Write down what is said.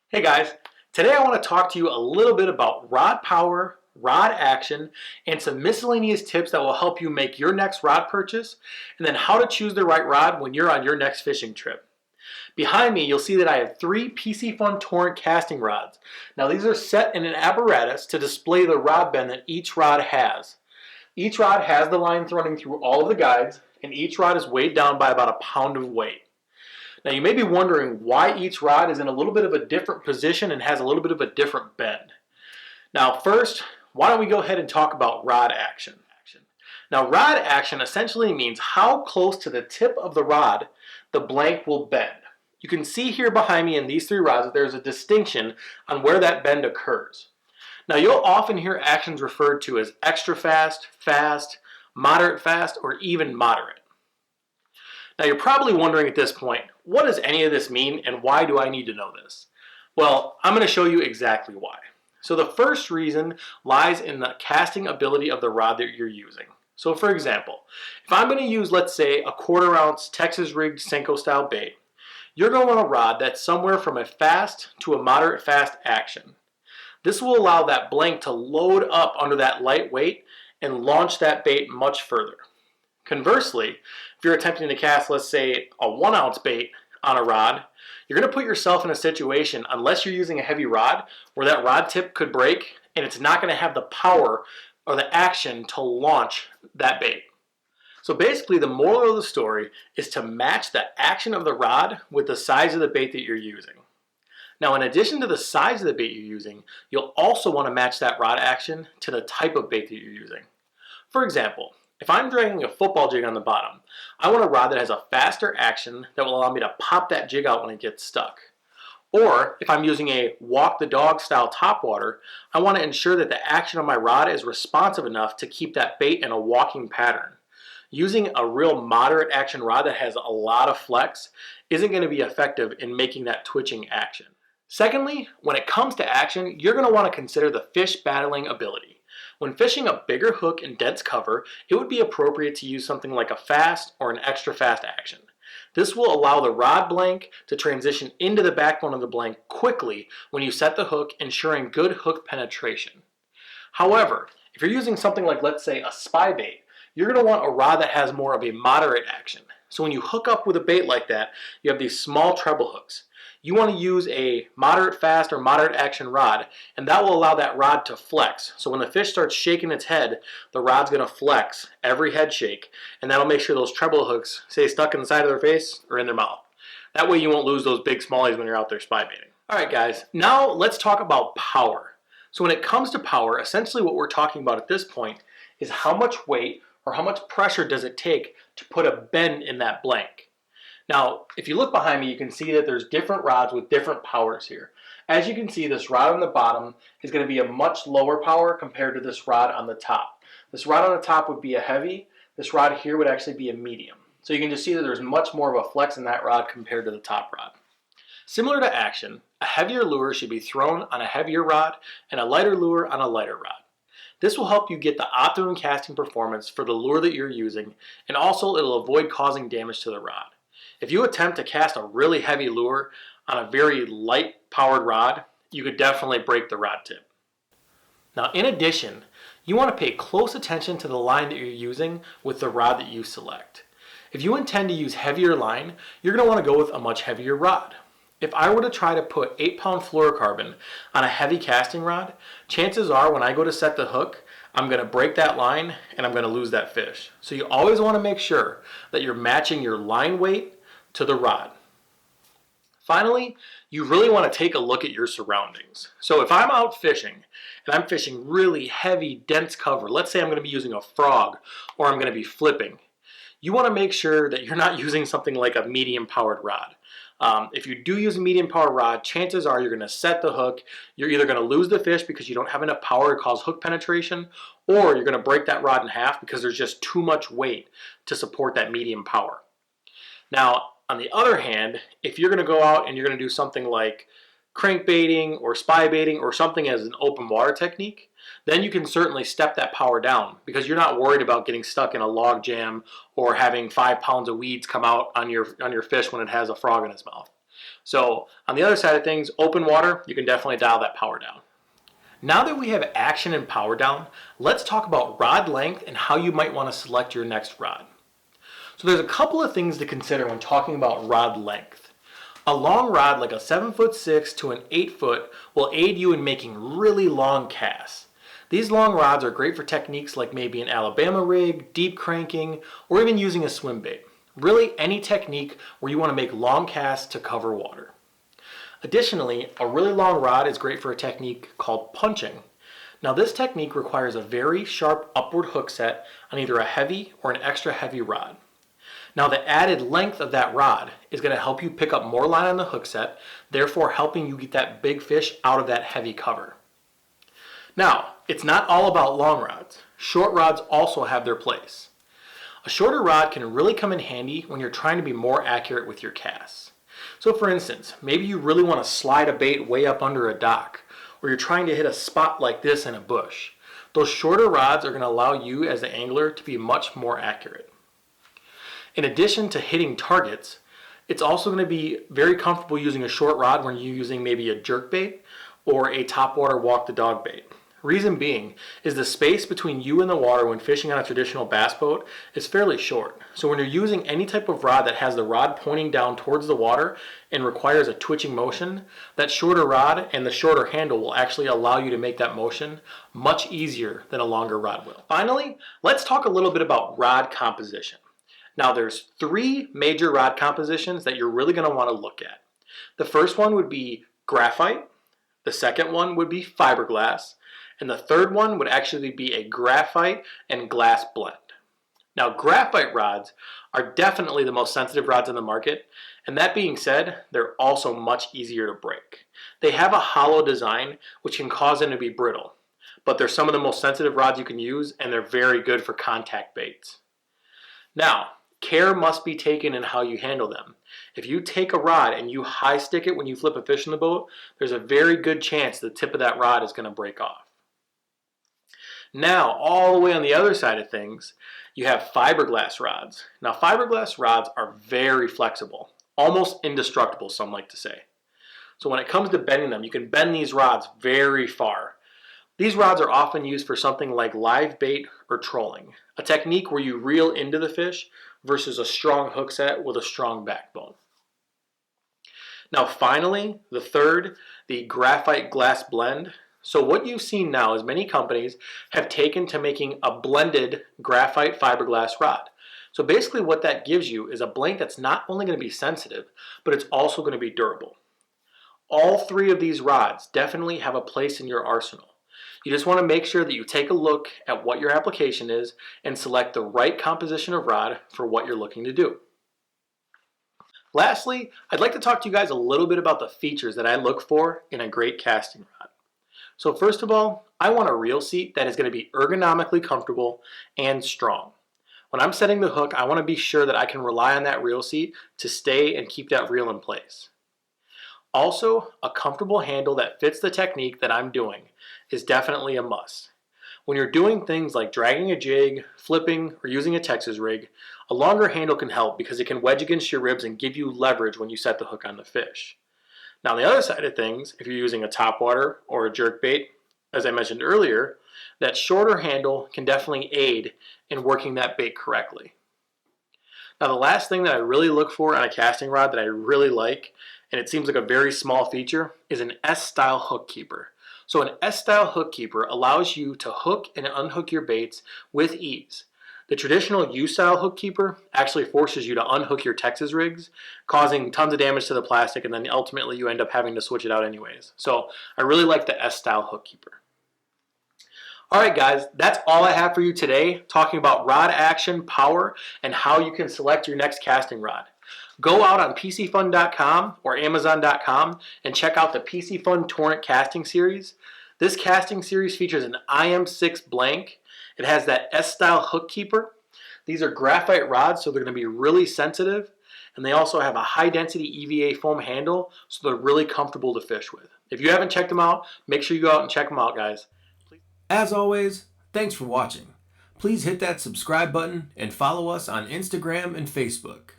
Hey guys, today I want to talk to you a little bit about rod power, rod action, and some miscellaneous tips that will help you make your next rod purchase, and then how to choose the right rod when you're on your next fishing trip. Behind me, you'll see that I have three Piscifun Torrent casting rods. Now these are set in an apparatus to display the rod bend that each rod has. Each rod has the lines running through all of the guides, and each rod is weighed down by about a pound of weight. Now you may be wondering why each rod is in a little bit of a different position and has a little bit of a different bend. Now first, why don't we go ahead and talk about rod action. Now rod action essentially means how close to the tip of the rod the blank will bend. You can see here behind me in these three rods that there's a distinction on where that bend occurs. Now you'll often hear actions referred to as extra fast, fast, moderate fast, or even moderate. Now you're probably wondering at this point, what does any of this mean and why do I need to know this? Well, I'm going to show you exactly why. So the first reason lies in the casting ability of the rod that you're using. So for example, if I'm going to use, let's say, a 1/4 ounce Texas rigged Senko style bait, you're going to want a rod that's somewhere from a fast to a moderate fast action. This will allow that blank to load up under that light weight and launch that bait much further. Conversely, if you're attempting to cast, let's say, a 1 ounce bait on a rod, you're going to put yourself in a situation, unless you're using a heavy rod, where that rod tip could break and it's not going to have the power or the action to launch that bait. So basically the moral of the story is to match the action of the rod with the size of the bait that you're using. Now in addition to the size of the bait you're using, you'll also want to match that rod action to the type of bait that you're using. For example, if I'm dragging a football jig on the bottom, I want a rod that has a faster action that will allow me to pop that jig out when it gets stuck. Or if I'm using a walk the dog style topwater, I want to ensure that the action of my rod is responsive enough to keep that bait in a walking pattern. Using a real moderate action rod that has a lot of flex isn't going to be effective in making that twitching action. Secondly, when it comes to action, you're going to want to consider the fish battling ability. When fishing a bigger hook in dense cover, it would be appropriate to use something like a fast or an extra fast action. This will allow the rod blank to transition into the backbone of the blank quickly when you set the hook, ensuring good hook penetration. However, if you're using something like, let's say, a spy bait, you're going to want a rod that has more of a moderate action. So when you hook up with a bait like that, you have these small treble hooks. You want to use a moderate fast or moderate action rod, and that will allow that rod to flex. So when the fish starts shaking its head, the rod's going to flex every head shake, and that'll make sure those treble hooks stay stuck in the side of their face or in their mouth. That way you won't lose those big smallies when you're out there spy baiting. Alright guys, now let's talk about power. So when it comes to power, essentially what we're talking about at this point is how much weight or how much pressure does it take to put a bend in that blank. Now, if you look behind me, you can see that there's different rods with different powers here. As you can see, this rod on the bottom is going to be a much lower power compared to this rod on the top. This rod on the top would be a heavy. This rod here would actually be a medium. So you can just see that there's much more of a flex in that rod compared to the top rod. Similar to action, a heavier lure should be thrown on a heavier rod and a lighter lure on a lighter rod. This will help you get the optimum casting performance for the lure that you're using, and also it'll avoid causing damage to the rod. If you attempt to cast a really heavy lure on a very light powered rod, you could definitely break the rod tip. Now in addition, you want to pay close attention to the line that you're using with the rod that you select. If you intend to use heavier line, you're going to want to go with a much heavier rod. If I were to try to put 8-pound fluorocarbon on a heavy casting rod, chances are when I go to set the hook, I'm going to break that line and I'm going to lose that fish. So you always want to make sure that you're matching your line weight to the rod. Finally, you really want to take a look at your surroundings. So if I'm out fishing and I'm fishing really heavy, dense cover, let's say I'm going to be using a frog or I'm going to be flipping, you want to make sure that you're not using something like a medium powered rod. If you do use a medium power rod, chances are you're going to set the hook. You're either going to lose the fish because you don't have enough power to cause hook penetration, or you're going to break that rod in half because there's just too much weight to support that medium power. Now, on the other hand, if you're going to go out and you're going to do something like crankbaiting or spy baiting or something as an open water technique, then you can certainly step that power down because you're not worried about getting stuck in a log jam or having 5 pounds of weeds come out on your fish when it has a frog in its mouth. So on the other side of things, open water, you can definitely dial that power down. Now that we have action and power down, let's talk about rod length and how you might want to select your next rod. So there's a couple of things to consider when talking about rod length. A long rod like a 7'6" to an 8-foot will aid you in making really long casts. These long rods are great for techniques like maybe an Alabama rig, deep cranking, or even using a swim bait. Really any technique where you want to make long casts to cover water. Additionally, a really long rod is great for a technique called punching. Now this technique requires a very sharp upward hook set on either a heavy or an extra heavy rod. Now the added length of that rod is going to help you pick up more line on the hook set, therefore helping you get that big fish out of that heavy cover. Now, it's not all about long rods. Short rods also have their place. A shorter rod can really come in handy when you're trying to be more accurate with your casts. So for instance, maybe you really want to slide a bait way up under a dock, or you're trying to hit a spot like this in a bush. Those shorter rods are going to allow you as the angler to be much more accurate. In addition to hitting targets, it's also going to be very comfortable using a short rod when you're using maybe a jerk bait or a topwater walk the dog bait. Reason being is the space between you and the water when fishing on a traditional bass boat is fairly short. So when you're using any type of rod that has the rod pointing down towards the water and requires a twitching motion, that shorter rod and the shorter handle will actually allow you to make that motion much easier than a longer rod will. Finally, let's talk a little bit about rod composition. Now there's 3 major rod compositions that you're really going to want to look at. The first one would be graphite, the second one would be fiberglass, and the third one would actually be a graphite and glass blend. Now graphite rods are definitely the most sensitive rods in the market, and that being said, they're also much easier to break. They have a hollow design which can cause them to be brittle, but they're some of the most sensitive rods you can use, and they're very good for contact baits. Now, care must be taken in how you handle them. If you take a rod and you high stick it when you flip a fish in the boat, there's a very good chance the tip of that rod is going to break off. Now, all the way on the other side of things, you have fiberglass rods. Now, fiberglass rods are very flexible, almost indestructible, some like to say. So when it comes to bending them, you can bend these rods very far. These rods are often used for something like live bait or trolling, a technique where you reel into the fish versus a strong hook set with a strong backbone. Now finally, the third, the graphite glass blend. So what you've seen now is many companies have taken to making a blended graphite fiberglass rod. So basically what that gives you is a blank that's not only going to be sensitive, but it's also going to be durable. All 3 of these rods definitely have a place in your arsenal. You just want to make sure that you take a look at what your application is and select the right composition of rod for what you're looking to do. Lastly, I'd like to talk to you guys a little bit about the features that I look for in a great casting rod. So first of all, I want a reel seat that is going to be ergonomically comfortable and strong. When I'm setting the hook, I want to be sure that I can rely on that reel seat to stay and keep that reel in place. Also, a comfortable handle that fits the technique that I'm doing is definitely a must. When you're doing things like dragging a jig, flipping, or using a Texas rig, a longer handle can help because it can wedge against your ribs and give you leverage when you set the hook on the fish. Now on the other side of things, if you're using a topwater or a jerk bait, as I mentioned earlier, that shorter handle can definitely aid in working that bait correctly. Now the last thing that I really look for on a casting rod that I really like, and it seems like a very small feature, is an S-style hook keeper. So an S-style hook keeper allows you to hook and unhook your baits with ease. The traditional U-style hook keeper actually forces you to unhook your Texas rigs, causing tons of damage to the plastic, and then ultimately you end up having to switch it out anyways. So I really like the S-style hook keeper. Alright guys, that's all I have for you today, talking about rod action, power, and how you can select your next casting rod. Go out on Piscifun.com or Amazon.com and check out the Piscifun Torrent casting series. This casting series features an IM6 blank. It has that S-style hook keeper. These are graphite rods, so they're going to be really sensitive, and they also have a high density EVA foam handle, so they're really comfortable to fish with. If you haven't checked them out, make sure you go out and check them out, guys. As always, thanks for watching. Please hit that subscribe button and follow us on Instagram and Facebook.